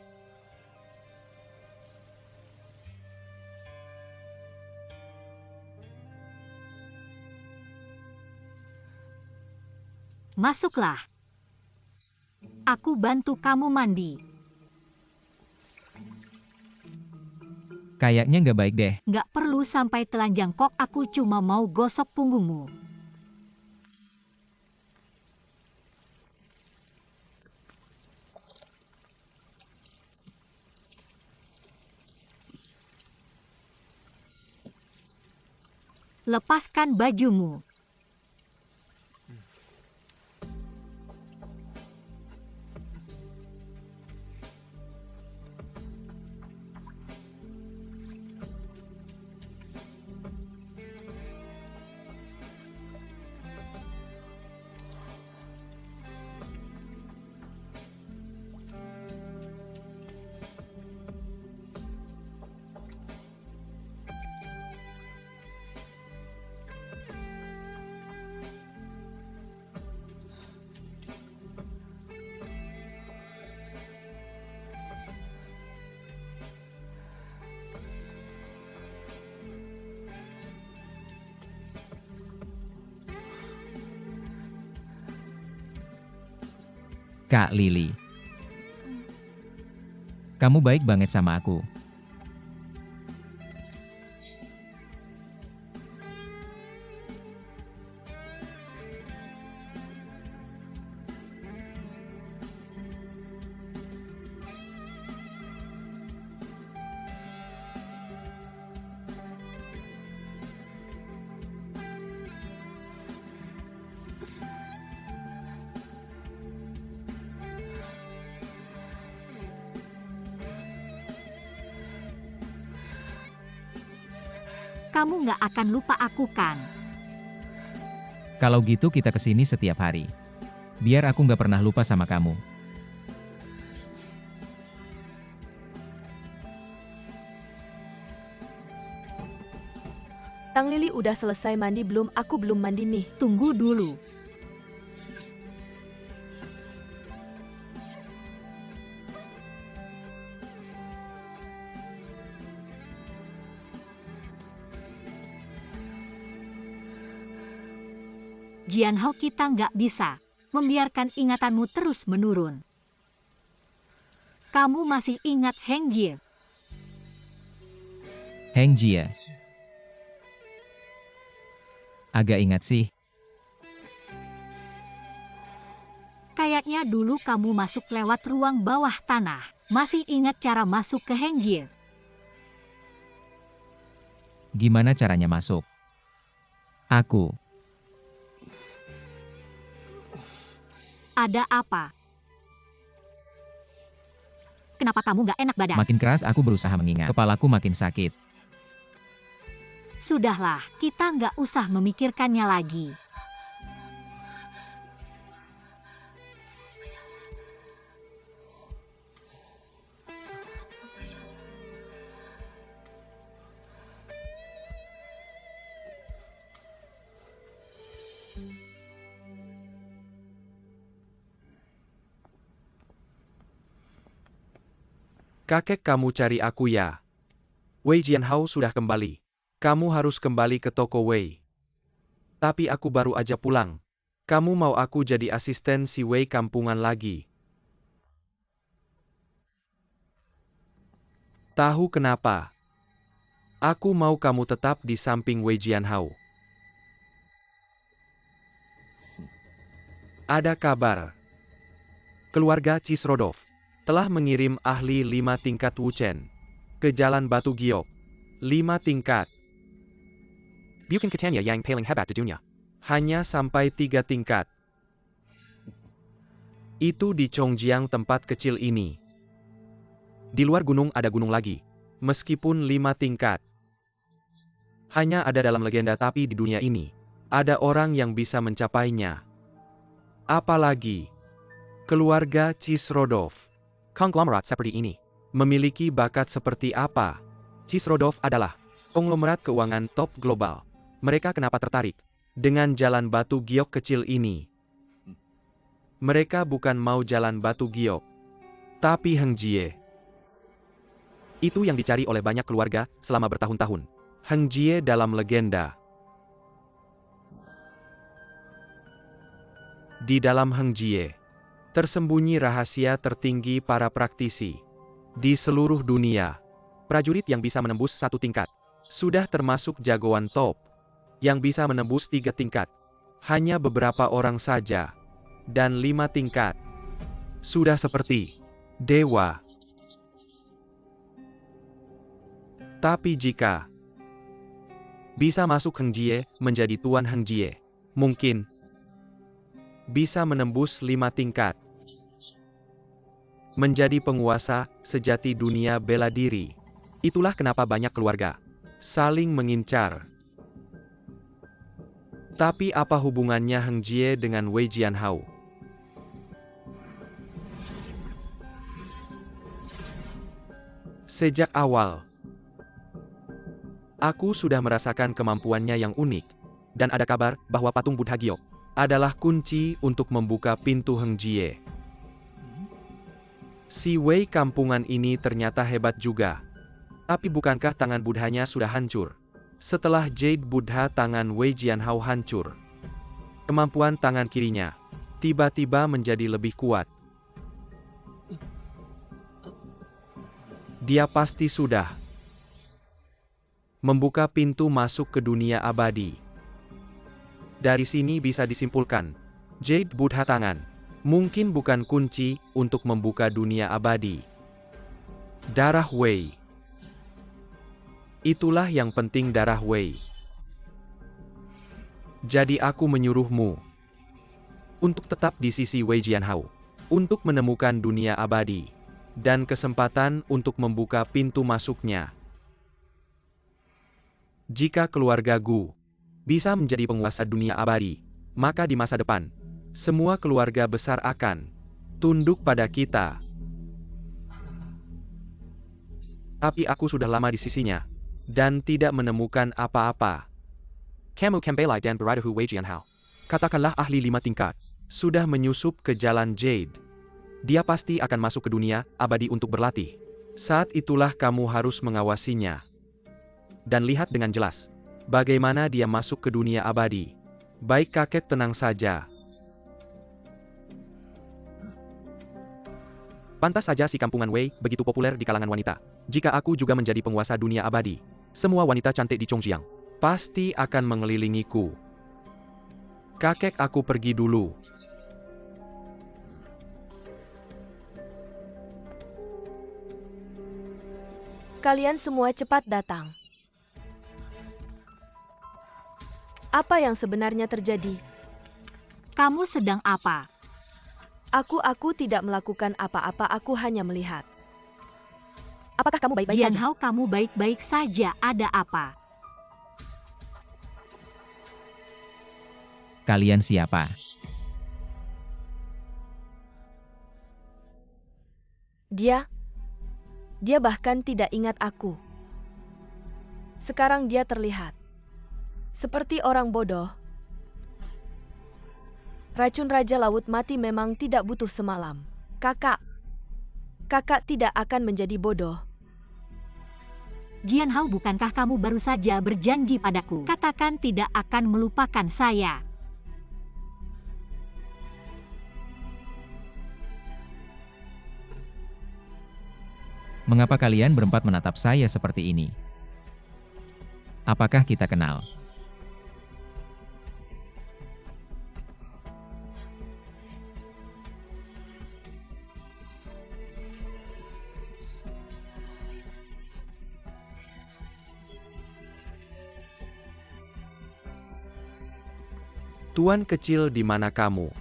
Masuklah. Aku bantu kamu mandi. Kayaknya nggak baik deh. Nggak perlu sampai telanjang kok, aku cuma mau gosok punggungmu. Lepaskan bajumu. Kak Lili. Kamu baik banget sama aku. Kamu nggak akan lupa aku kan? Kalau gitu kita kesini setiap hari. Biar aku nggak pernah lupa sama kamu. Tang Lili udah selesai mandi belum? Aku belum mandi nih. Tunggu dulu. Jian Hao, kita nggak bisa membiarkan ingatanmu terus menurun. Kamu masih ingat Heng Jie? Heng Jie. Agak ingat sih. Kayaknya dulu kamu masuk lewat ruang bawah tanah. Masih ingat cara masuk ke Hengjie? Gimana caranya masuk? Aku. Ada apa? Kenapa kamu gak enak badan? Makin keras aku berusaha mengingat. Kepalaku makin sakit. Sudahlah, kita nggak usah memikirkannya lagi. Kakek kamu cari aku ya? Wei Jianhao sudah kembali. Kamu harus kembali ke toko Wei. Tapi aku baru aja pulang. Kamu mau aku jadi asisten si Wei kampungan lagi? Tahu kenapa? Aku mau kamu tetap di samping Wei Jianhao. Ada kabar. Keluarga Cisrodov telah mengirim ahli 5 tingkat Wuchen ke Jalan Batu Giok. 5 tingkat. Bukan katanya yang paling hebat di dunia. Hanya sampai 3 tingkat. Itu di Chongjiang tempat kecil ini. Di luar gunung ada gunung lagi. Meskipun 5 tingkat. Hanya ada dalam legenda tapi di dunia ini. Ada orang yang bisa mencapainya. Apalagi keluarga Cisrodov. Konglomerat seperti ini memiliki bakat seperti apa? Cisrodov adalah konglomerat keuangan top global. Mereka kenapa tertarik dengan jalan batu giok kecil ini? Mereka bukan mau jalan batu giok, tapi Hengjie. Itu yang dicari oleh banyak keluarga selama bertahun-tahun. Hengjie dalam legenda. Di dalam Hengjie tersembunyi rahasia tertinggi para praktisi di seluruh dunia. Prajurit yang bisa menembus 1 tingkat sudah termasuk jagoan top. Yang bisa menembus 3 tingkat hanya beberapa orang saja, dan 5 tingkat sudah seperti dewa. Tapi jika bisa masuk Hengjie menjadi tuan Hengjie, mungkin bisa menembus 5 tingkat. Menjadi penguasa sejati dunia bela diri. Itulah kenapa banyak keluarga saling mengincar. Tapi apa hubungannya Hengjie dengan Wei Jianhao? Sejak awal, aku sudah merasakan kemampuannya yang unik. Dan ada kabar bahwa patung Buddha Giok adalah kunci untuk membuka pintu Hengjie. Si Wei kampungan ini ternyata hebat juga. Tapi bukankah tangan Buddhanya sudah hancur? Setelah Jade Buddha tangan Wei Jianhao hancur, kemampuan tangan kirinya tiba-tiba menjadi lebih kuat. Dia pasti sudah membuka pintu masuk ke dunia abadi. Dari sini bisa disimpulkan, Jade Buddha tangan mungkin bukan kunci untuk membuka dunia abadi. Darah Wei. Itulah yang penting, darah Wei. Jadi aku menyuruhmu untuk tetap di sisi Wei Jianhao, untuk menemukan dunia abadi, dan kesempatan untuk membuka pintu masuknya. Jika keluarga Gu bisa menjadi penguasa dunia abadi, maka di masa depan, semua keluarga besar akan tunduk pada kita. Tapi aku sudah lama di sisinya, dan tidak menemukan apa-apa. Kamu kembali dan beradahu Wei Jianhao. Katakanlah ahli 5 tingkat sudah menyusup ke jalan Jade. Dia pasti akan masuk ke dunia abadi untuk berlatih. Saat itulah kamu harus mengawasinya. Dan lihat dengan jelas bagaimana dia masuk ke dunia abadi. Baik kakek, tenang saja. Pantas saja si kampungan Wei begitu populer di kalangan wanita. Jika aku juga menjadi penguasa dunia abadi, semua wanita cantik di Chongjiang pasti akan mengelilingiku. Kakek, aku pergi dulu. Kalian semua cepat datang. Apa yang sebenarnya terjadi? Kamu sedang apa? Aku tidak melakukan apa-apa, aku hanya melihat. Apakah kamu baik-baik Jian saja? Hao, kamu baik-baik saja, ada apa? Kalian siapa? Dia bahkan tidak ingat aku. Sekarang dia terlihat seperti orang bodoh. Racun Raja Laut Mati memang tidak butuh semalam. Kakak tidak akan menjadi bodoh. Jian Hao, bukankah kamu baru saja berjanji padaku? Katakan tidak akan melupakan saya. Mengapa kalian berempat menatap saya seperti ini? Apakah kita kenal? Tuan kecil, di mana kamu?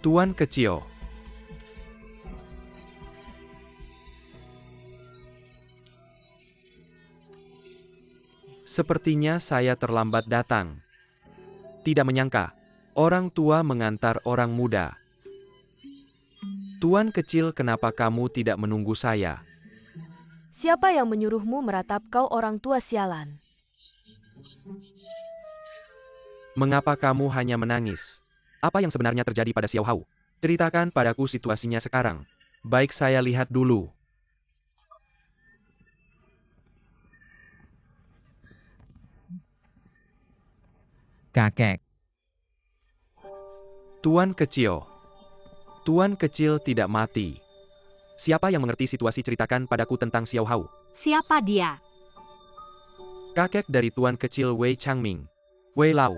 Tuan kecil. Sepertinya saya terlambat datang. Tidak menyangka, orang tua mengantar orang muda. Tuan kecil, kenapa kamu tidak menunggu saya? Siapa yang menyuruhmu meratap? Kau orang tua sialan. Mengapa kamu hanya menangis? Apa yang sebenarnya terjadi pada Xiao Hao? Ceritakan padaku situasinya sekarang. Baik, saya lihat dulu. Kakek. Tuan kecil. Tuan kecil tidak mati. Siapa yang mengerti situasi? Ceritakan padaku tentang Xiao Hao. Siapa dia? Kakek dari Tuan kecil Wei Changming. Wei Lao.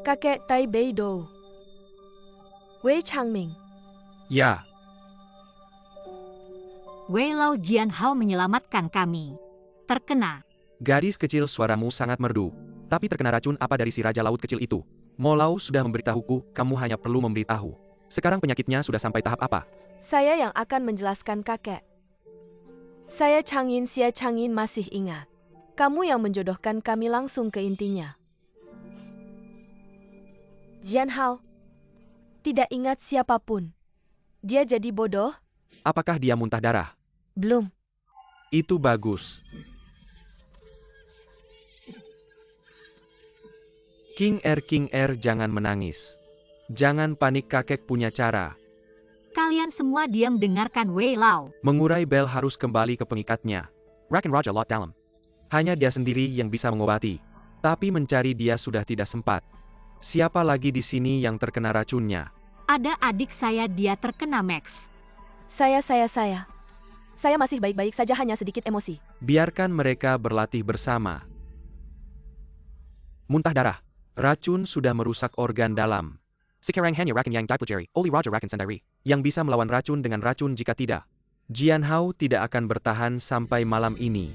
Kakek Tai Beidou. Wei Changming. Ya, Wei Lao. Jian Hao menyelamatkan kami. Terkena. gadis kecil, suaramu sangat merdu. Tapi terkena racun apa dari si Raja Laut kecil itu? Mo Lao sudah memberitahuku, kamu hanya perlu memberitahu. Sekarang penyakitnya sudah sampai tahap apa? Saya yang akan menjelaskan, kakek. Saya Changin, Xia Changin masih ingat. Kamu yang menjodohkan kami langsung ke intinya. Jian Hao tidak ingat siapapun. Dia jadi bodoh? Apakah dia muntah darah? Belum. Itu bagus. King Er, jangan menangis. Jangan panik, kakek punya cara. Kalian semua diam, dengarkan Wei Lao. Mengurai bel harus kembali ke pengikatnya. Rakan Raja Lot dalam. Hanya dia sendiri yang bisa mengobati. Tapi mencari dia sudah tidak sempat. Siapa lagi di sini yang terkena racunnya? Ada adik saya, dia terkena Max. Saya masih baik-baik saja, hanya sedikit emosi. Biarkan mereka berlatih bersama. Muntah darah. Racun sudah merusak organ dalam. Sekarang hanya Rakan yang dipelajari oleh Raja Rakan sendiri yang bisa melawan racun dengan racun. Jika tidak, Jian Hao tidak akan bertahan sampai malam ini.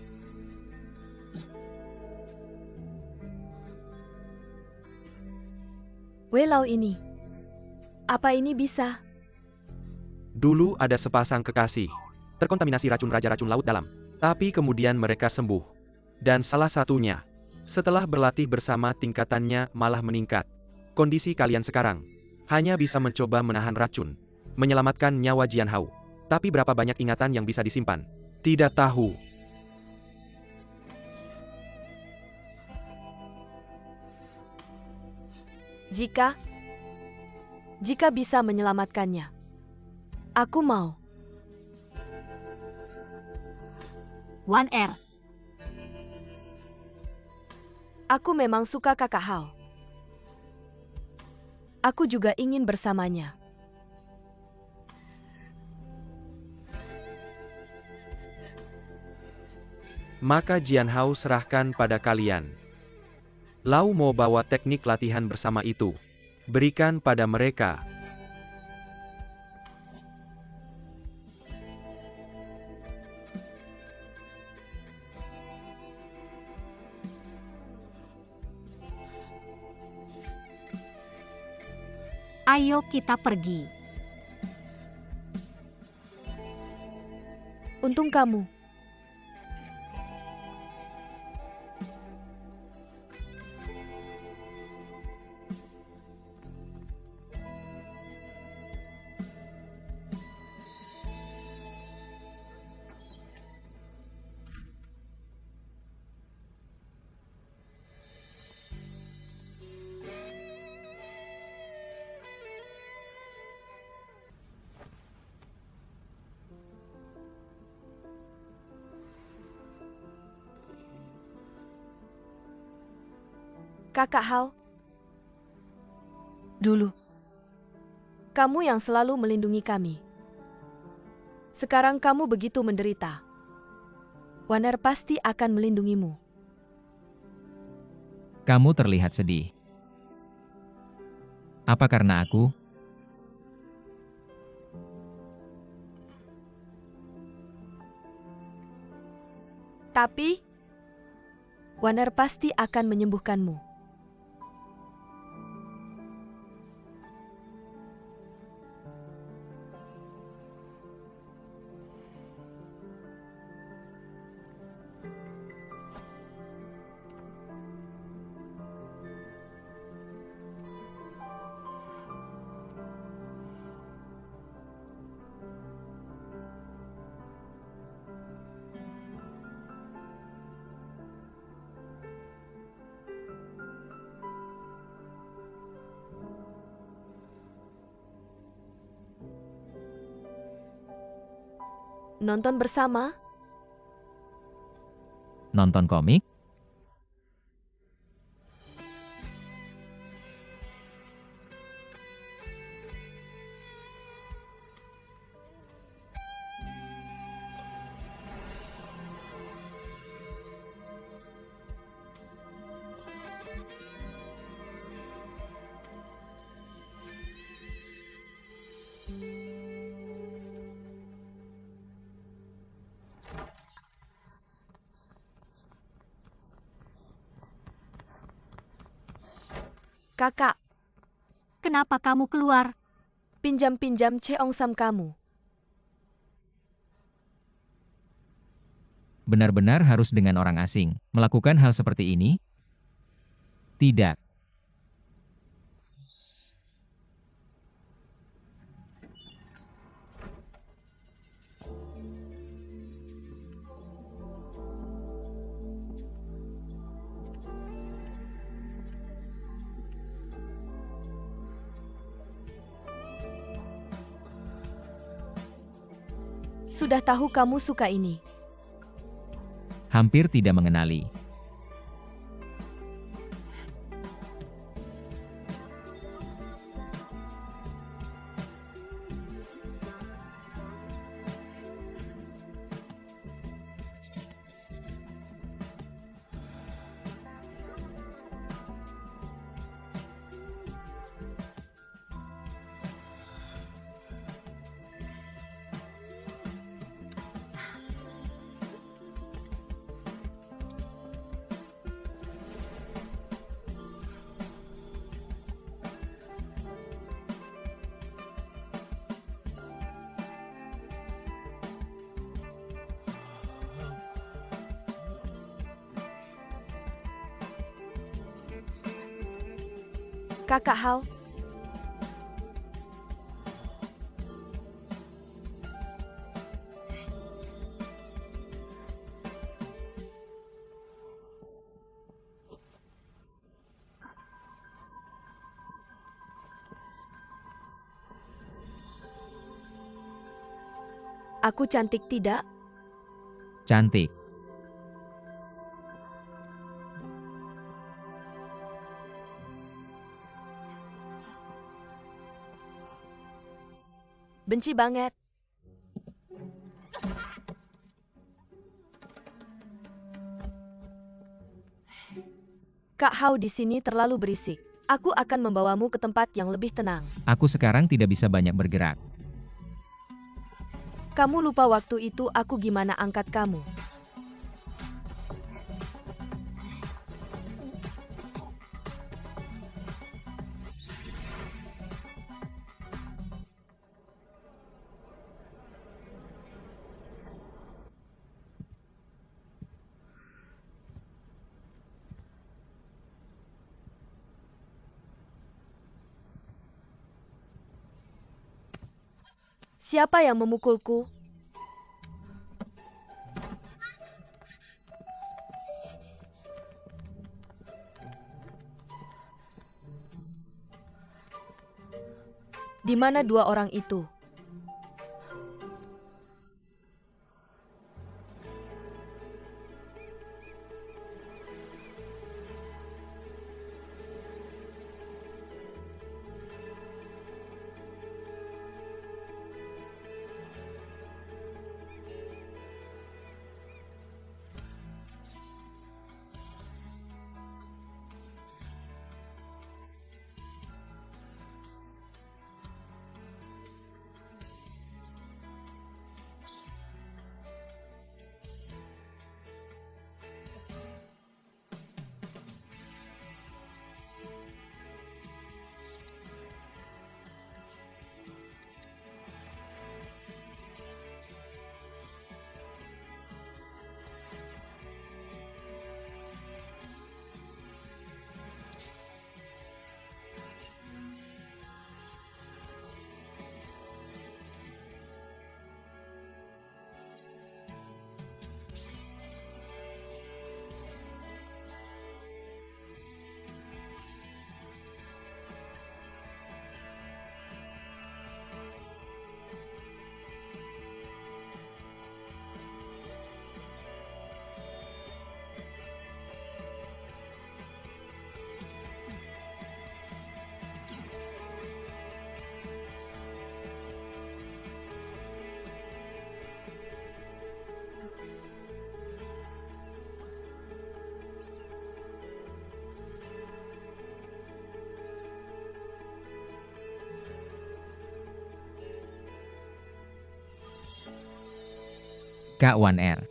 Wei Lao ini. Apa ini bisa? Dulu ada sepasang kekasih. Terkontaminasi racun Raja Racun Laut Dalam. Tapi kemudian mereka sembuh. Dan salah satunya, setelah berlatih bersama, tingkatannya malah meningkat. Kondisi kalian sekarang hanya bisa mencoba menahan racun, menyelamatkan nyawa Jian Hao. Tapi berapa banyak ingatan yang bisa disimpan? Tidak tahu. Jika bisa menyelamatkannya, aku mau. Wan Er. Aku memang suka kakak Hao. Aku juga ingin bersamanya. Maka Jian Hao serahkan pada kalian. Lau mau bawa teknik latihan bersama itu. Berikan pada mereka. Ayo kita pergi. Untung kamu. Kakak Hao. Dulu, kamu yang selalu melindungi kami. Sekarang kamu begitu menderita. Waner pasti akan melindungimu. Kamu terlihat sedih. Apa karena aku? Tapi, Waner pasti akan menyembuhkanmu. Nonton bersama? Nonton komik? Kakak, Kenapa kamu keluar? pinjam-pinjam Cheongsam kamu. Benar-benar harus dengan orang asing melakukan hal seperti ini? Tidak. Sudah tahu kamu suka ini. Hampir tidak mengenali. Kakak Hao, aku cantik tidak? Cantik. Benci banget. Kak Hao di sini terlalu berisik. Aku akan membawamu ke tempat yang lebih tenang. Aku sekarang tidak bisa banyak bergerak. Kamu lupa waktu itu aku gimana angkat kamu. Siapa yang memukulku? Di mana dua orang itu? Kak Wan Er.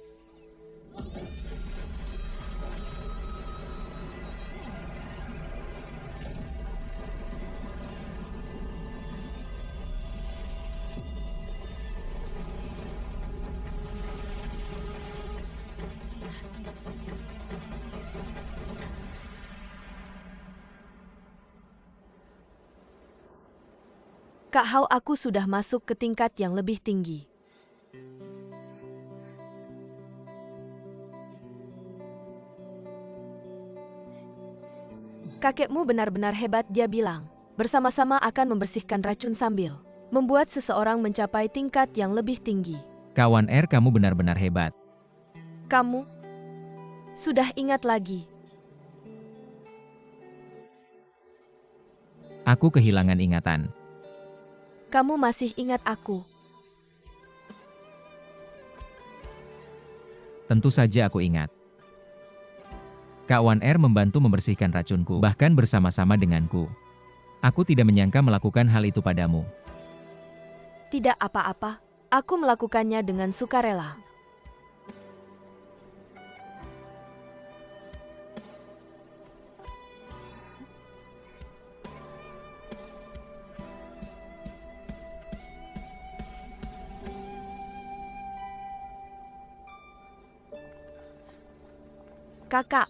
Kak Hao, aku sudah masuk ke tingkat yang lebih tinggi. Kakekmu benar-benar hebat, dia bilang. Bersama-sama akan membersihkan racun sambil membuat seseorang mencapai tingkat yang lebih tinggi. Kak Wan Er, kamu benar-benar hebat. Kamu sudah ingat lagi. Aku kehilangan ingatan. Kamu masih ingat aku. Tentu saja aku ingat. Kak Wan Er membantu membersihkan racunku, bahkan bersama-sama denganku. Aku tidak menyangka melakukan hal itu padamu. Tidak apa-apa, aku melakukannya dengan sukarela. Kakak.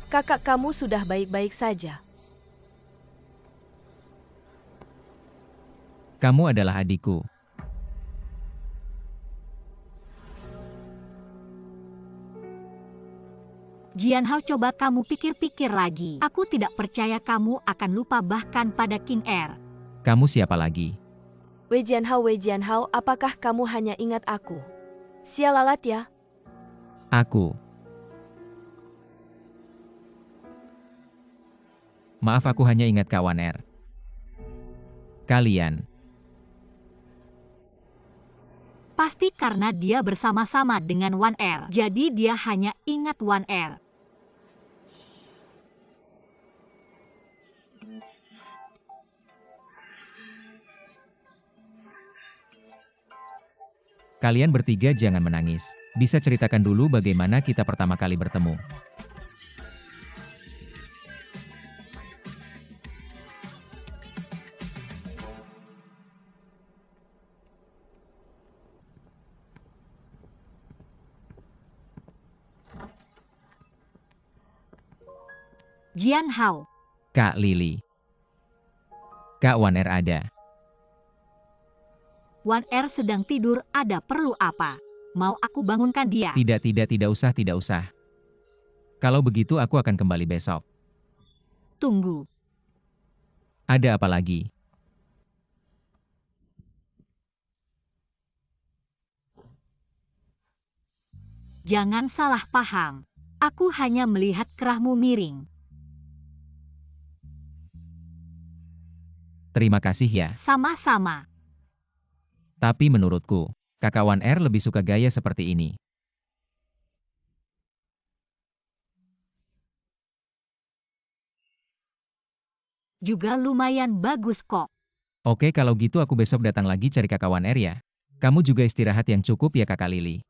Kakak kamu sudah baik-baik saja. Kamu adalah adikku. Jian Hao, coba kamu pikir-pikir lagi. Aku tidak percaya kamu akan lupa bahkan pada King Er. Kamu siapa lagi? Wei Jianhao, apakah kamu hanya ingat aku? Sialalat ya. Aku. Maaf, aku hanya ingat Kak Wan Er. Kalian. Pasti karena dia bersama-sama dengan Wan Er. Jadi dia hanya ingat Wan Er. Kalian bertiga jangan menangis. Bisa ceritakan dulu bagaimana kita pertama kali bertemu. Jian Hao, Kak Lily. Kak Wan Er ada. Wan Er sedang tidur, ada perlu apa? Mau aku bangunkan dia? Tidak usah. Kalau begitu aku akan kembali besok. Tunggu, Ada apa lagi? jangan salah paham. Aku hanya melihat kerahmu miring. Terima kasih ya. Sama-sama. Tapi menurutku, Kakak Wan Er lebih suka gaya seperti ini. Juga lumayan bagus kok. Oke, kalau gitu aku besok datang lagi cari Kakak Wan Er ya. Kamu juga istirahat yang cukup ya Kakak Lily.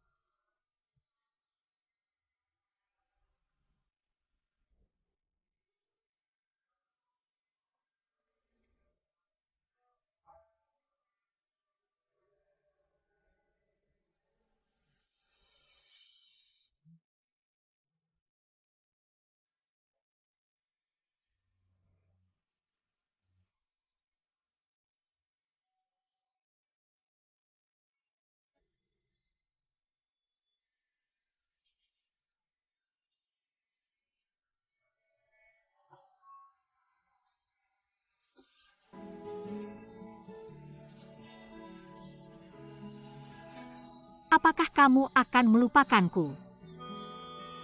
Apakah kamu akan melupakanku?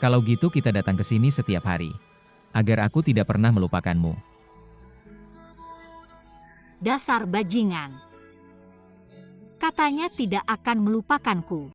Kalau gitu kita datang ke sini setiap hari. Agar aku tidak pernah melupakanmu. Dasar bajingan. Katanya tidak akan melupakanku.